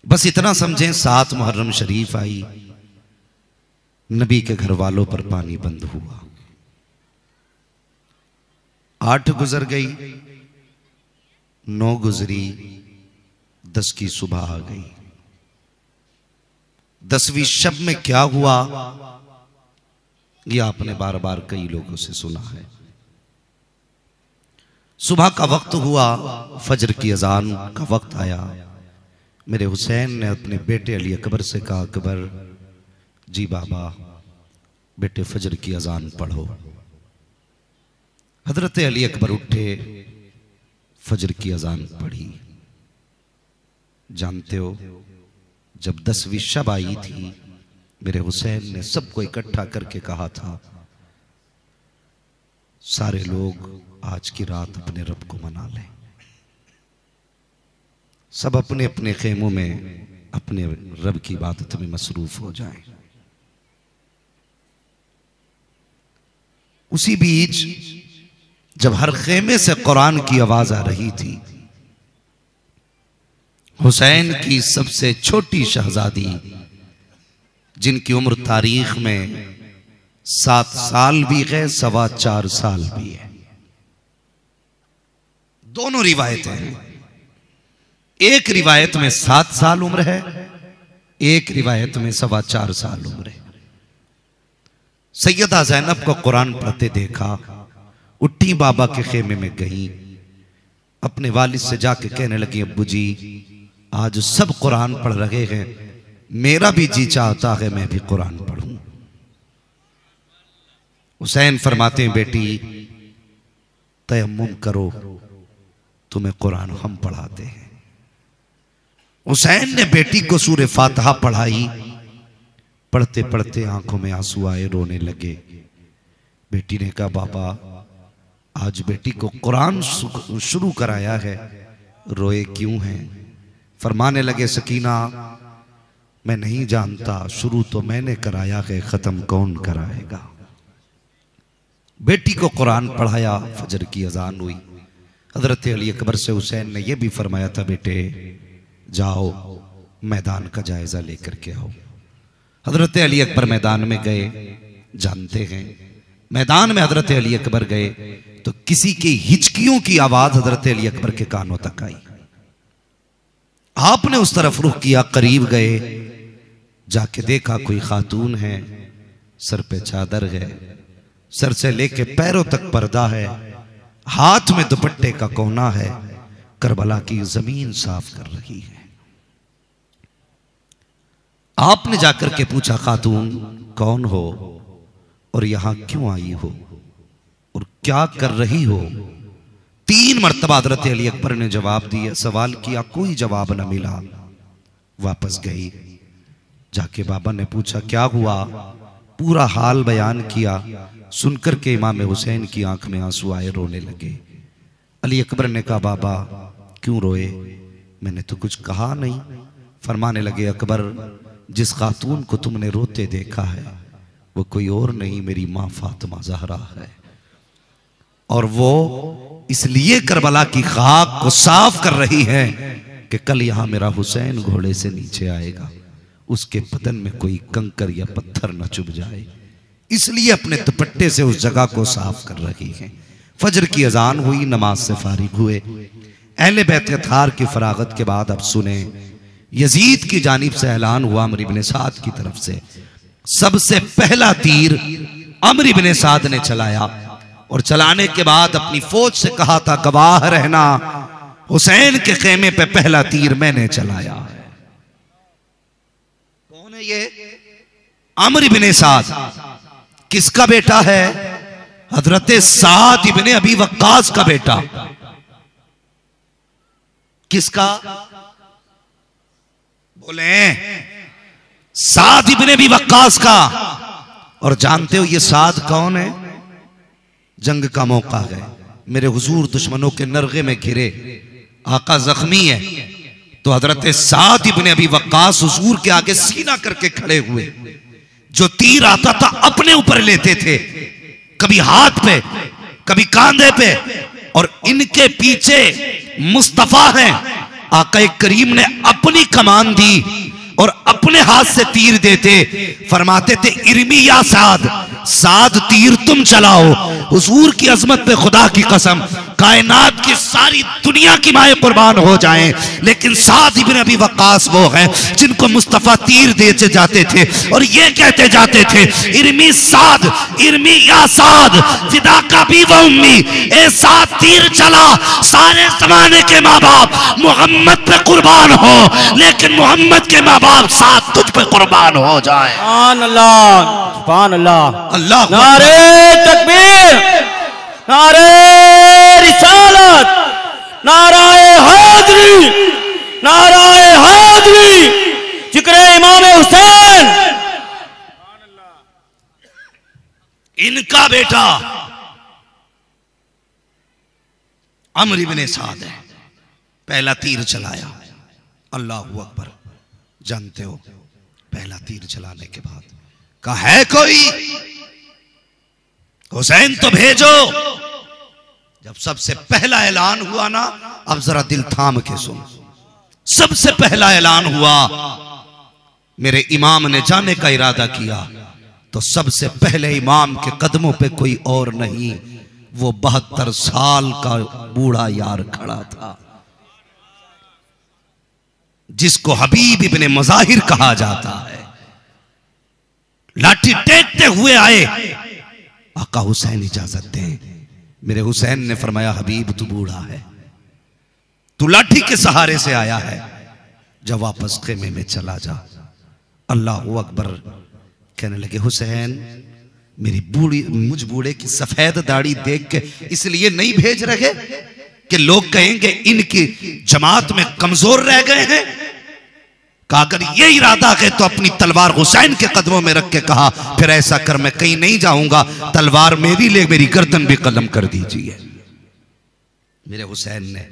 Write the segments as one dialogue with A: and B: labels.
A: बस इतना समझें, 7 मुहर्रम शरीफ आई, नबी के घर वालों पर पानी बंद हुआ। 8 गुजर गई, 9 गुजरी, 10 की सुबह आ गई। 10वीं शब में क्या हुआ ये आपने बार बार कई लोगों से सुना है। सुबह का वक्त हुआ, फजर की अजान का वक्त आया। मेरे हुसैन ने अपने बेटे अली अकबर से कहा, अकबर जी बाबा, बेटे फजर की अजान पढ़ो। हजरत अली अकबर उठे, फजर की अजान पढ़ी। जानते हो, जब 10वीं शब आई थी, मेरे हुसैन ने सबको इकट्ठा करके कहा था, सारे लोग आज की रात अपने रब को मना लें। सब अपने अपने खेमों में अपने रब की इबादत में मसरूफ हो जाएं। उसी बीच जब हर खेमे से कुरान की आवाज आ रही थी, हुसैन की सबसे छोटी शहजादी, जिनकी उम्र तारीख में 7 साल भी है, 4.25 साल भी है, दोनों रिवायतें हैं। एक रिवायत में 7 साल उम्र है, एक रिवायत में 4.25 साल उम्र है। सैयदा ज़ैनब को कुरान पढ़ते देखा, उठी बाबा के खेमे में गई, अपने वालिद से जाके कहने लगी, अब्बू जी आज सब कुरान पढ़ रहे हैं, मेरा भी जी चाहता है मैं भी कुरान पढ़ूं। हुसैन फरमाते हैं, बेटी तयम्मुम करो, तुम्हें कुरान हम पढ़ाते हैं। हुसैन ने बेटी को सूरे फातिहा पढ़ाई। पढ़ते पढ़ते आंखों में आंसू आए, रोने लगे। बेटी ने कहा, बाबा आज बेटी को कुरान शुरू कराया है, रोए क्यों हैं? फरमाने लगे, सकीना मैं नहीं जानता, शुरू तो मैंने कराया है, खत्म कौन कराएगा। बेटी को कुरान पढ़ाया, फजर की अजान हुई। हजरत अली अकबर से हुसैन ने यह भी फरमाया था, बेटे जाओ मैदान का जायजा लेकर के आओ। हजरत अली अकबर मैदान में गए। जानते हैं, मैदान में हजरत अली अकबर गए तो किसी की हिचकियों की आवाज हजरत अली अकबर के कानों तक आई। आपने उस तरफ रुख किया, करीब गए, जाके देखा कोई खातून है, सर पे चादर है, सर से लेके पैरों तक पर्दा है, हाथ में दुपट्टे का कोना है, करबला की जमीन साफ कर रही है। आपने जाकर के पूछा, खातून कौन हो और यहां क्यों आई हो और क्या कर रही हो? 3 मर्तबा हजरत अली अकबर ने जवाब दिया, सवाल किया, कोई जवाब न मिला। वापस गई, जाके बाबा ने पूछा क्या हुआ, पूरा हाल बयान किया। सुनकर के इमाम हुसैन की आंख में आंसू आए, रोने लगे। अली अकबर ने कहा, बाबा क्यों रोए? मैंने तो कुछ कहा नहीं। फरमाने लगे, अकबर जिस खातून को तुमने रोते देखा है वो कोई और नहीं, मेरी माँ फातिमा ज़हरा है, और वो इसलिए करबला की खाक को साफ कर रही है कि कल यहां मेरा हुसैन घोड़े से नीचे आएगा, उसके बदन में कोई कंकर या पत्थर न चुभ जाए, इसलिए अपने दुपट्टे से उस जगह को साफ कर रही है। फजर की अजान हुई, नमाज से फारिग हुए। अहले बैत अतहार की फरागत के बाद अब सुने, यजीद की जानिब से ऐलान हुआ अमर इब्ने साद की तरफ से। सबसे पहला तीर अमर इब्ने साद ने चलाया, और चलाने के बाद अपनी फौज से कहा था, गवाह रहना हुसैन के खेमे पे पहला तीर मैंने चलाया है। कौन है ये? अमर इब्ने साद। किसका बेटा है? हजरत साद इब्ने अबी वक्कास का बेटा। किसका? बोले, साद इब्ने अबी वक्कास का। और जानते हो ये साद कौन है? जंग का मौका है, मेरे हुजूर दुश्मनों के नरगे में घिरे, आका जख्मी है, तो हजरत साद इब्ने अबी वक्कास हुजूर के आगे सीना करके खड़े हुए। जो तीर आता था अपने ऊपर लेते थे, कभी हाथ पे, कभी कांधे पे, और इनके पीछे मुस्तफा हैं, आका करीम ने अपनी कमान दी और अपने हाथ से तीर देते, फरमाते थे इरमी या साद, साद तीर तुम चलाओ। हुजूर की अजमत पे खुदा की कसम, कायनात की सारी दुनिया की माए कुर्बान हो जाएं, लेकिन साद इब्न अबी वक्कास वो हैं जिनको मुस्तफा तीर देते जाते थे और ये कहते जाते थे इरमी साद, इरमी या साद, फिदा का भी व उम्मी, ए साद तीर चला, सारे जमाने के माँ बाप मोहम्मद पे कुर्बान हो, लेकिन मोहम्मद के माँ बाप साथ तुझ पे कुर्बान हो जाए।
B: सुभान अल्लाह, सुभान अल्लाह,
A: अल्लाह
B: नारे तकबीर, नारे रिसालत, नाराए हैदरी, नाराए हैदरी, जिक्र इमाम हुसैन।
A: इनका बेटा अमर इब्ने साद है, पहला तीर चलाया। अल्लाह अकबर। जानते हो पहला तीर चलाने के बाद कहा है कोई, हुसैन तो भेजो। जब सबसे पहला ऐलान हुआ ना, अब जरा दिल थाम के सुन, सबसे पहला ऐलान हुआ, मेरे इमाम ने जाने का इरादा किया तो सबसे पहले इमाम के कदमों पे कोई और नहीं, वो 72 साल का बूढ़ा यार खड़ा था, जिसको हबीब इब्ने मज़ाहिर कहा जाता है। लाठी टेकते हुए आए, आका हुसैन इजाजत दें। मेरे हुसैन ने फरमाया हबीब तू बूढ़ा है, तू लाठी के सहारे से आया है, जब वापस खेमे में चला जा। अल्लाह अकबर। कहने लगे हुसैन मेरी बूढ़ी, मुझ बूढ़े की सफेद दाढ़ी देख के इसलिए नहीं भेज रहे कि लोग कहेंगे इनकी जमात में कमजोर रह गए हैं। कहा अगर ये इरादा है तो अपनी तलवार हुसैन के कदमों में रख के कहा, फिर ऐसा कर मैं कहीं नहीं जाऊंगा, तलवार मेरी ले, मेरी गर्दन भी कलम कर दीजिए। मेरे हुसैन ने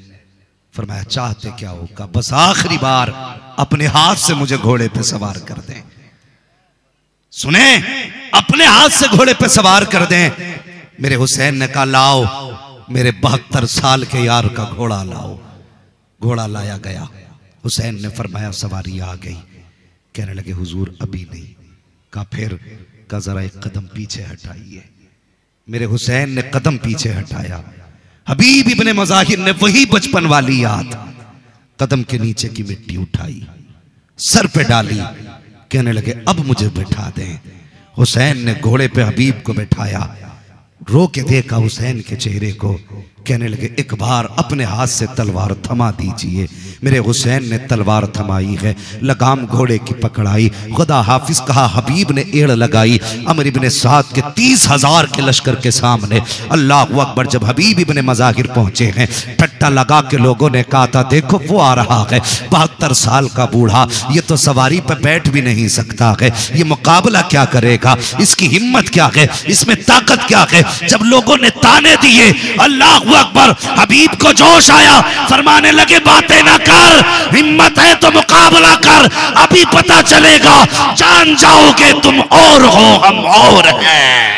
A: फरमाया चाहते क्या हो? कहा बस आखिरी बार अपने हाथ से मुझे घोड़े पे सवार कर दें। सुने, अपने हाथ से घोड़े पे सवार कर दें। मेरे हुसैन ने कहा लाओ, मेरे 72 साल के यार का घोड़ा लाओ। घोड़ा लाया गया। हुसैन ने फरमाया सवारी आ गई। कहने लगे हुजूर अभी नहीं। कहा फिर? कहा जरा एक कदम पीछे हटाइए। मेरे हुसैन ने कदम पीछे हटाया। हबीब इब्ने मज़ाहिर ने वही बचपन वाली याद, कदम के नीचे की मिट्टी उठाई, सर पे डाली। कहने लगे अब मुझे बैठा दें। हुसैन ने घोड़े पे हबीब को बैठाया, रो के देखा हुसैन के चेहरे को। कहने लगे एक बार अपने हाथ से तलवार थमा दीजिए। मेरे हुसैन ने तलवार थमाई है, लगाम घोड़े की पकड़ाई, खुदा हाफिज कहा, हबीब ने एड़ लगाई। अमर इब्ने साद के 30,000 के लश्कर के सामने अल्लाह अकबर। जब हबीब इब्ने मज़ाहिर पहुंचे हैं, टट्टा लगा के लोगों ने कहा था देखो वो आ रहा है, 72 साल का बूढ़ा, ये तो सवारी पर बैठ भी नहीं सकता है, ये मुकाबला क्या करेगा, इसकी हिम्मत क्या है, इसमें ताकत क्या है। जब लोगों ने ताने दिए, अल्लाह अकबर, हबीब को जोश आया, फरमाने लगे बातें ना कर, हिम्मत है तो मुकाबला कर, अभी पता चलेगा, जान जाओगे तुम और हो हम और हैं।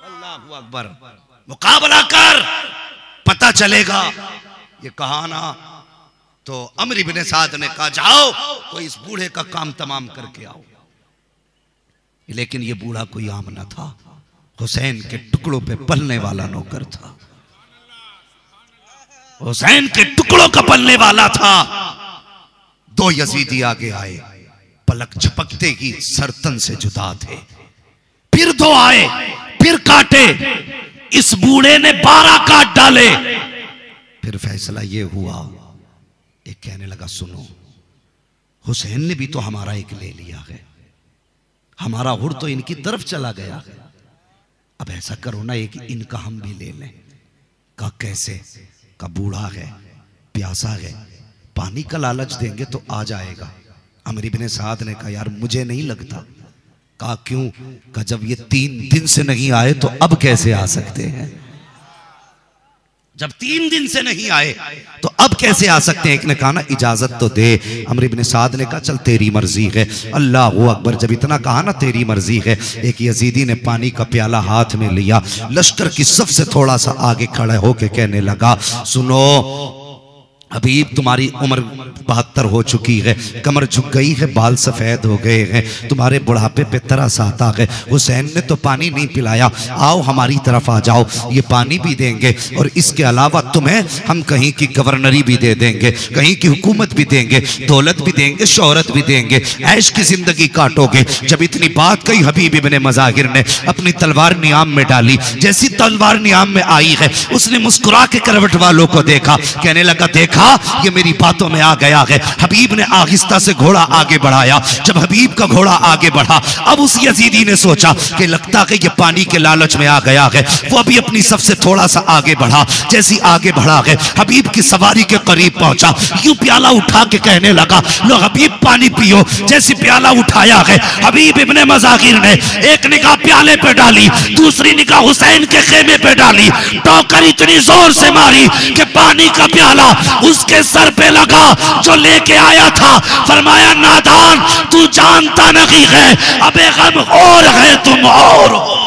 A: अल्लाह अकबर, मुकाबला कर, पता चलेगा। ये कहा ना तो अमर इब्ने साद ने कहा जाओ कोई इस बूढ़े का काम तमाम करके आओ। लेकिन ये बूढ़ा कोई आम न था, हुसैन के टुकड़ों पे पलने वाला नौकर था, हुसैन के टुकड़ों का पलने वाला था। 2 यजीदी आगे आए, पलक झपकते ही सरतन से जुदा थे। फिर 2 आए, फिर काटे, इस बूढ़े ने 12 काट डाले। फिर फैसला ये हुआ, एक कहने लगा सुनो, हुसैन ने भी तो हमारा एक ले लिया है, हमारा हुर तो इनकी तरफ चला गया है, अब ऐसा करो ना एक इनका हम भी ले लें। कहा कैसे? का बूढ़ा है, प्यासा है, पानी का लालच देंगे तो आ जाएगा। अमर इब्ने साद ने कहा यार मुझे नहीं लगता। कहा क्यों? कहा जब ये 3 दिन से नहीं आए तो अब कैसे आ सकते हैं, जब 3 दिन से नहीं आए तो अब कैसे आ सकते हैं। एक ने कहा ना इजाजत तो दे। अमर इब्ने साद ने कहा चल तेरी मर्जी है। अल्लाह अकबर। जब इतना कहा ना तेरी मर्जी है, एक यजीदी ने पानी का प्याला हाथ में लिया, लश्कर की सफ से थोड़ा सा आगे खड़ा होके कहने लगा सुनो, हबीब तुम्हारी उम्र 72 हो चुकी है, कमर झुक गई है, बाल सफेद हो गए हैं, तुम्हारे बुढ़ापे पे तरस आता है। हुसैन ने तो पानी नहीं पिलाया, आओ हमारी तरफ आ जाओ, ये पानी भी देंगे और इसके अलावा तुम्हें हम कहीं की गवर्नरी भी दे देंगे, कहीं की हुकूमत भी देंगे, दौलत भी देंगे, शोहरत भी देंगे, ऐश की जिंदगी काटोगे। जब इतनी बात कही हबीब इब्ने मज़ाहिर ने अपनी तलवार नियाम में डाली। जैसी तलवार नियाम में आई है उसने मुस्कुरा के करवट वालों को देखा, कहने लगा देखा ये मेरी बातों में आ गया है। हबीब ने आहिस्ता से घोड़ा आगे बढ़ाया। जब हबीब का घोड़ा आगे बढ़ा, अब उस यजीदी ने सोचा कि लगता है ये पानी के लालच में आ गया है। वो अभी अपनी सबसे थोड़ा सा आगे बढ़ा। जैसी आगे बढ़ा है हबीब की सवारी के करीब पहुंचा, यूं प्याला उठा के कहने लगा लो हबीब पानी पियो। जैसी प्याला उठाया है हबीब इब्ने मज़ाहिर ने एक निगाह प्याले पे डाली, दूसरी निगाह हुसैन के खेमे पे डाली, टोकर इतनी जोर से मारी कि पानी का प्याला उसके सर पे लगा जो लेके आया था। फरमाया नादान तू जानता नहीं है अबे गम और है तुम और हो।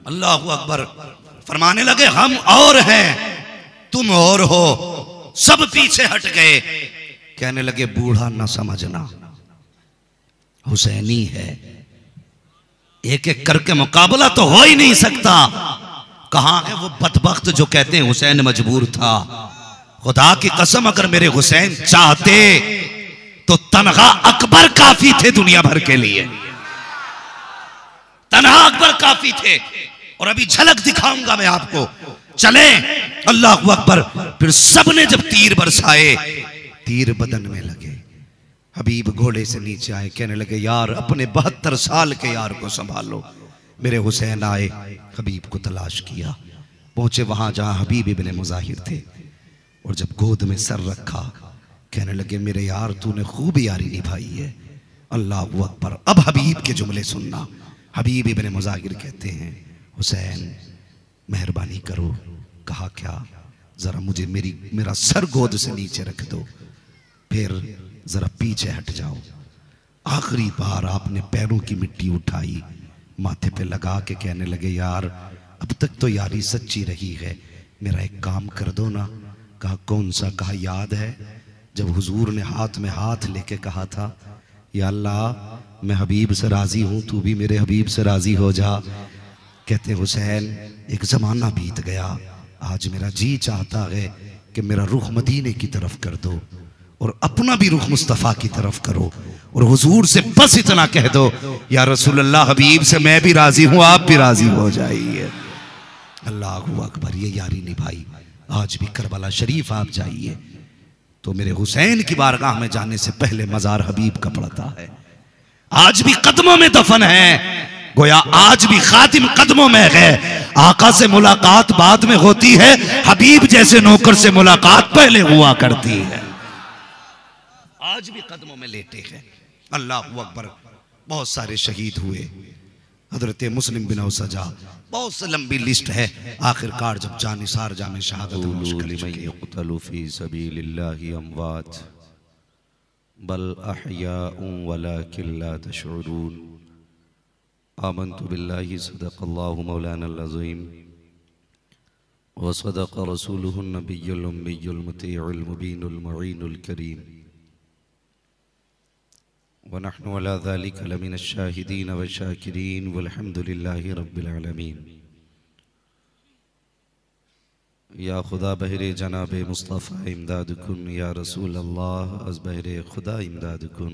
A: अल्लाहु अकबर। फरमाने लगे हम और हैं तुम और हो। सब पीछे हट गए। कहने लगे बूढ़ा न समझना, हुसैनी है, एक एक करके मुकाबला तो हो ही नहीं सकता। कहां है वो बदबख्त जो कहते हैं हुसैन मजबूर था। खुदा की कसम अगर मेरे हुसैन चाहते तो तनहा अकबर काफी थे दुनिया भर के लिए। तनहा अकबर काफी थे। और अभी झलक दिखाऊंगा मैं आपको, चले। अल्लाहु अकबर। फिर सबने जब तीर बरसाए, तीर बदन में लगे। हबीब घोड़े से नीचे आए, कहने लगे यार अपने 72 साल के यार को संभालो। मेरे हुसैन आए, हबीब को तलाश किया, पहुंचे वहां जहां हबीब इब्ने मुज़ाहिर थे। और जब गोद में सर रखा, कहने लगे मेरे यार तूने खूब यारी निभाई है। अल्लाहु अकबर। अब हबीब के जुमले सुनना। हबीब इब्ने मुज़ाहिर कहते हैं हुसैन मेहरबानी करो। कहा क्या? जरा मुझे मेरा सर गोद से नीचे रख दो, फिर जरा पीछे हट जाओ। आखिरी बार आपने पैरों की मिट्टी उठाई, माथे पे लगा के कहने लगे यार अब तक तो यारी सच्ची रही है, मेरा एक काम कर दो ना। कहा कौन सा? कहा याद है जब हुजूर ने हाथ में हाथ लेके कहा था या अल्लाह मैं हबीब से राजी हूं, तू भी मेरे हबीब से राजी हो जा। कहते हुसैन एक जमाना बीत गया, आज मेरा जी चाहता है कि मेरा रुख मदीने की तरफ कर दो और अपना भी रुख मुस्तफ़ा की तरफ करो और हुजूर से बस इतना कह दो या रसूल अल्लाह हबीब से मैं भी राजी हूं, आप भी राजी हो जाइए। अल्लाहू अकबर। ये यारी निभाई। आज भी करबला शरीफ आप जाइए तो मेरे हुसैन की बारगाह में जाने से पहले मजार हबीब का पड़ता है। आज भी कदमों में दफन है, गोया आज भी खातिम कदमों में है। आका से मुलाकात बाद में होती है, हबीब जैसे नौकर से मुलाकात पहले हुआ करती है। आज भी कदमों में लेटे हैं। अल्लाहू अकबर। बहुत सारे शहीद हुए। हजरत मुस्लिम बिन सजा, बहुत से लंबी लिस्ट है। आखिरकार जब जानिसार जामे शहादत बल अहयाउन वलाकिन ला तशउरून। आमन्तु बिल्लाहि सदक़ल्लाहु मौलानल अज़ीम व सदक़ रसूलुहुन नबियुल उम्मियुल मुतीउल मुबीनुल मुईनुल करीम व नहनु अला ज़ालिका लमिनश शाहिदीन व शाकिरीन वल्हम्दुलिल्लाहि रब्बिल आलमीन। या खुदा बहरे जनाब मुस्तफ़ा इमदाद कुन, या रसूल अल्लाह अज़ बहरे खुदा इमदाद कुन,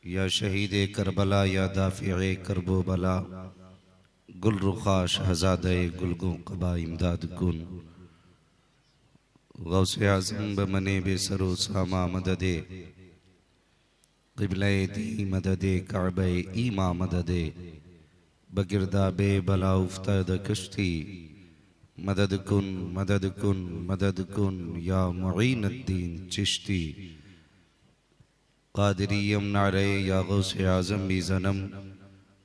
A: या शहीद करबला या दाफ़िए करबो बला, गुल रुखा शहज़ादे गुलगो कबा इमदाद कुन। गौसे आज़म बमने बेसरो सामा मददे, क़िबले दी मददे काबे ईमा मददे, बगिरदा बे बला उफ्ताद कश्ती मदद कुन मदद कुन या मुईनुद्दीन चिश्ती क़ादिरियम नारे या गौसे आज़म भी ज़नम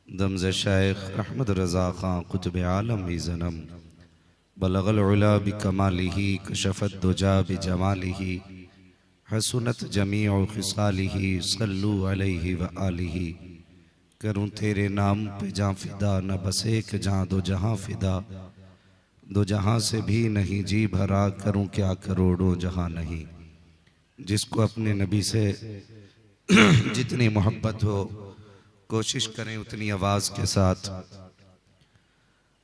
A: दमज़ शेख अहमद रज़ा ख़ां क़ुतब आलम भी ज़नम बलगल उला बिकमालिही कशफ़त दुजा बिजमालिही हसनत जमीउ ख़िसालिही सल्लु अलैहि व आलिही। करूँ तेरे नाम पे जाँ फ़िदा न बस एक जाँ दो जहाँ फ़िदा, दो जहाँ से भी नहीं जी भरा करूँ क्या करोड़ों जहाँ नहीं। जिसको अपने नबी से जितनी मोहब्बत हो कोशिश करें उतनी आवाज़ के साथ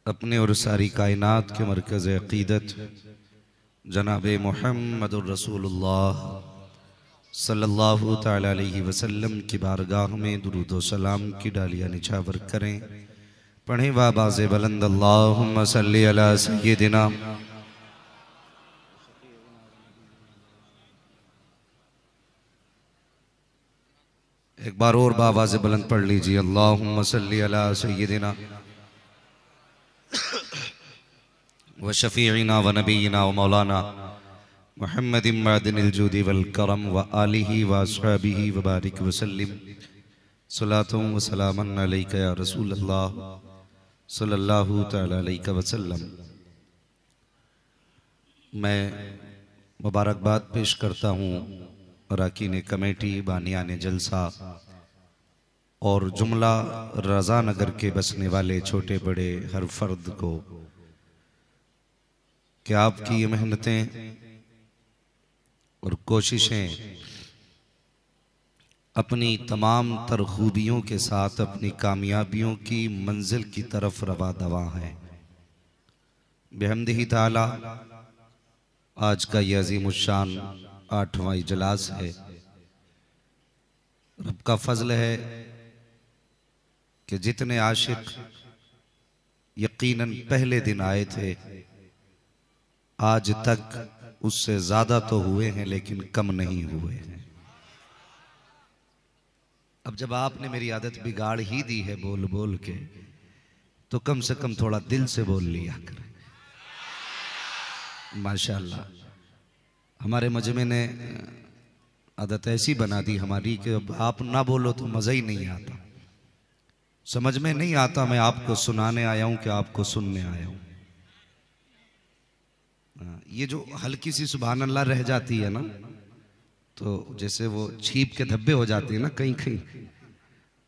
A: अपने और सारी कायनात के मरकज़ अक़ीदत जनाब मुहम्मदुर रसूलुल्लाह सल्लल्लाहु तआला अलैहि वसल्लम की बारगाह में दुरूद व सलाम की डालियाँ निछावर करें। पढ़ें वाबाज़े बुलंद अल्लाहुम्मा सल्ली अला सय्यिदिना। एक बार और बावाज़े बुलंद पढ़ लीजिए, अल्लाहुम्मा सल्ली अला सय्यिदिना व शफ़ीइना व नबीना व मौलाना मुहम्मदिन मअदिनिल जुदी वल करम व आलिही व अस्हाबिही व बारिक व सल्लिम सलातुम व सलामन अलैका या रसूल अल्लाह सल्लल्लाहु तआला अलैहि वसल्लम। मैं मुबारकबाद पेश करता हूँ अरकान कमेटी, बानियान जलसा और जुमला रज़ा नगर के बसने वाले छोटे बड़े हर फर्द को कि आपकी ये मेहनतें और कोशिशें अपनी तमाम तर खूबियों के साथ अपनी कामयाबियों की मंजिल की तरफ रवा दवा हैं। बिहम्दिही ताला आज का ये अज़ीमुश्शान 8वां इजलास है। रब का फजल है कि जितने आशिक यकीनन पहले दिन आए थे आज तक उससे ज्यादा तो हुए हैं लेकिन कम नहीं हुए हैं। अब जब आपने मेरी आदत बिगाड़ ही दी है बोल बोल के, तो कम से कम थोड़ा दिल से बोल लिया करें। माशाअल्लाह हमारे मजमे ने आदत ऐसी बना दी हमारी कि अब आप ना बोलो तो मज़ा ही नहीं आता, समझ में नहीं आता मैं आपको सुनाने आया हूं कि आपको सुनने आया हूं। ये जो हल्की सी सुभान अल्लाह रह जाती है ना, तो जैसे वो छीप के धब्बे हो जाते हैं ना कहीं कहीं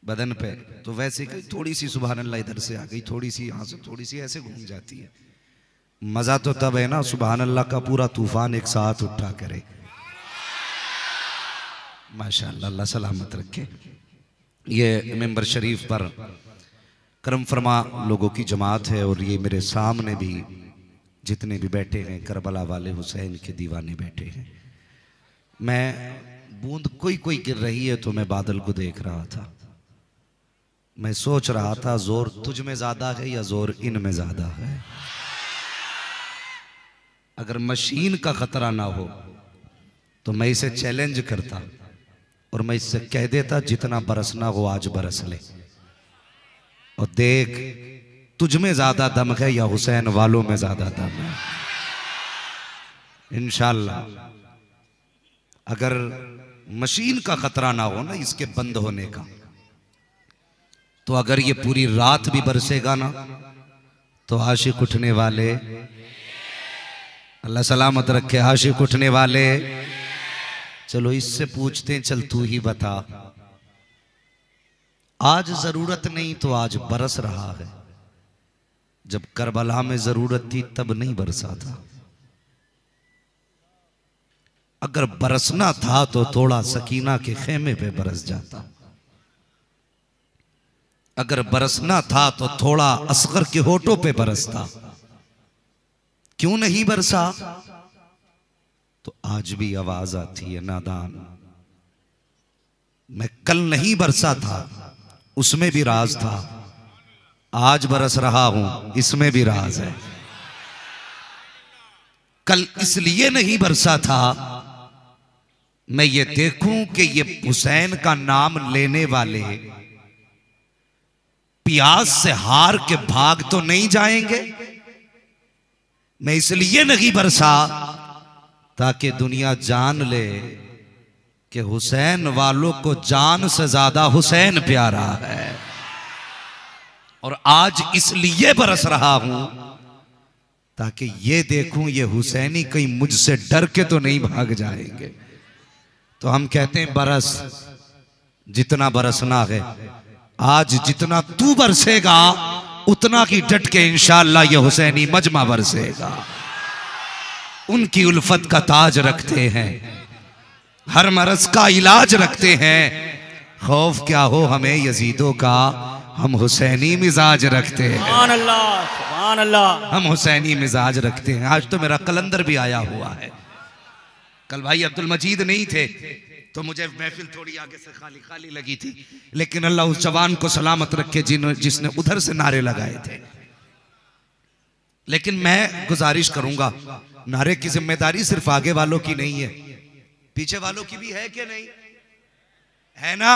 A: बदन पे, तो वैसे कहीं थोड़ी सी सुभान अल्लाह इधर से आ गई, थोड़ी सी यहाँ से, थोड़ी सी ऐसे घूम जाती है। मजा तो तब है ना सुभान अल्लाह का पूरा तूफान एक साथ उठा करे। माशाअल्लाह, अल्लाह सलामत रखे। ये मेंबर शरीफ पर करम फरमा लोगों की जमात है और ये मेरे सामने भी जितने भी बैठे हैं करबला वाले हुसैन के दीवाने बैठे हैं। मैं बूंद कोई कोई गिर रही है तो मैं बादल को देख रहा था, मैं सोच रहा था जोर तुझ में ज्यादा है या जोर इन में ज्यादा है। अगर मशीन का खतरा ना हो तो मैं इसे चैलेंज करता और मैं इससे कह देता जितना बरसना हो आज बरस ले, और देख तुझ में ज्यादा दम है या हुसैन वालों में ज्यादा दम है। इंशाअल्लाह अगर मशीन का खतरा ना हो ना इसके बंद होने का, तो अगर ये पूरी रात भी बरसेगा ना तो आशिक उठने वाले, अल्लाह सलामत रखे, आशिक उठने वाले। चलो इससे पूछते हैं, चल तू ही बता, आज जरूरत नहीं तो आज बरस रहा है, जब करबला में जरूरत थी तब नहीं बरसा था। अगर बरसना था तो थोड़ा सकीना के खेमे पे बरस जाता, अगर बरसना था तो थोड़ा असगर के होठों पे बरसता। क्यों नहीं बरसा? तो आज भी आवाज आती है नादान, मैं कल नहीं बरसा था उसमें भी राज था, आज बरस रहा हूं इसमें भी राज है। कल इसलिए नहीं बरसा था मैं ये देखूं कि ये हुसैन का नाम लेने वाले प्यास से हार के भाग तो नहीं जाएंगे, मैं इसलिए नहीं बरसा ताकि दुनिया जान ले कि हुसैन वालों को जान से ज्यादा हुसैन प्यारा है। और आज इसलिए बरस रहा हूं ताकि ये देखूं ये हुसैनी कहीं मुझसे डर के तो नहीं भाग जाएंगे। तो हम कहते हैं बरस जितना बरसना है, आज जितना तू बरसेगा उतना की डट के इंशाअल्लाह ये हुसैनी मजमा बरसेगा। उनकी उल्फत का ताज रखते हैं, हर मरज का इलाज रखते हैं। खौफ क्या हो हमें यजीदों का, हम हुसैनी मिजाज रखते हैं।
B: सुभान अल्लाह, सुभान अल्लाह।
A: हम हुसैनी मिजाज रखते हैं। आज तो मेरा कलंदर भी आया हुआ है। कल भाई अब्दुल मजीद नहीं थे तो मुझे महफिल थोड़ी आगे से खाली खाली लगी थी, लेकिन अल्लाह उस जवान को सलामत रखे जिसने उधर से नारे लगाए थे। लेकिन मैं गुजारिश करूंगा, नारे की जिम्मेदारी सिर्फ आगे वालों की नहीं है, पीछे वालों की भी है कि नहीं है ना।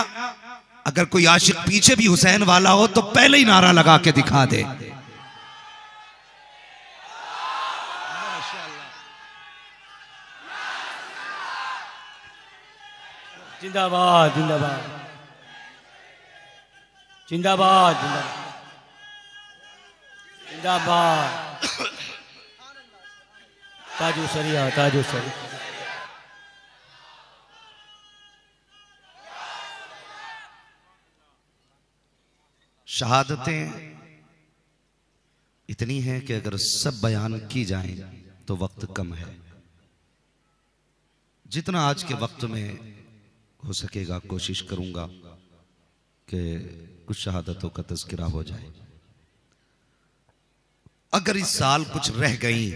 A: अगर कोई आशिक पीछे भी हुसैन वाला हो तो पहले ही नारा लगा के दिखा दे।
B: जिंदाबाद जिंदाबाद जिंदाबाद जिंदाबाद। ताजू सरिया, ताजू सरिया।
A: शहादतें इतनी हैं कि अगर सब बयान की जाएं तो वक्त कम है। जितना आज के वक्त में हो सकेगा कोशिश करूंगा कि कुछ शहादतों का तज़किरा हो जाए। अगर इस साल कुछ रह गई,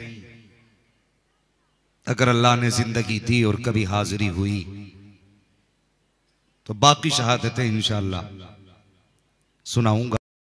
A: अगर अल्लाह ने जिंदगी दी और कभी हाजिरी हुई तो बाकी शहादतें इंशाअल्लाह सुनाऊंगा।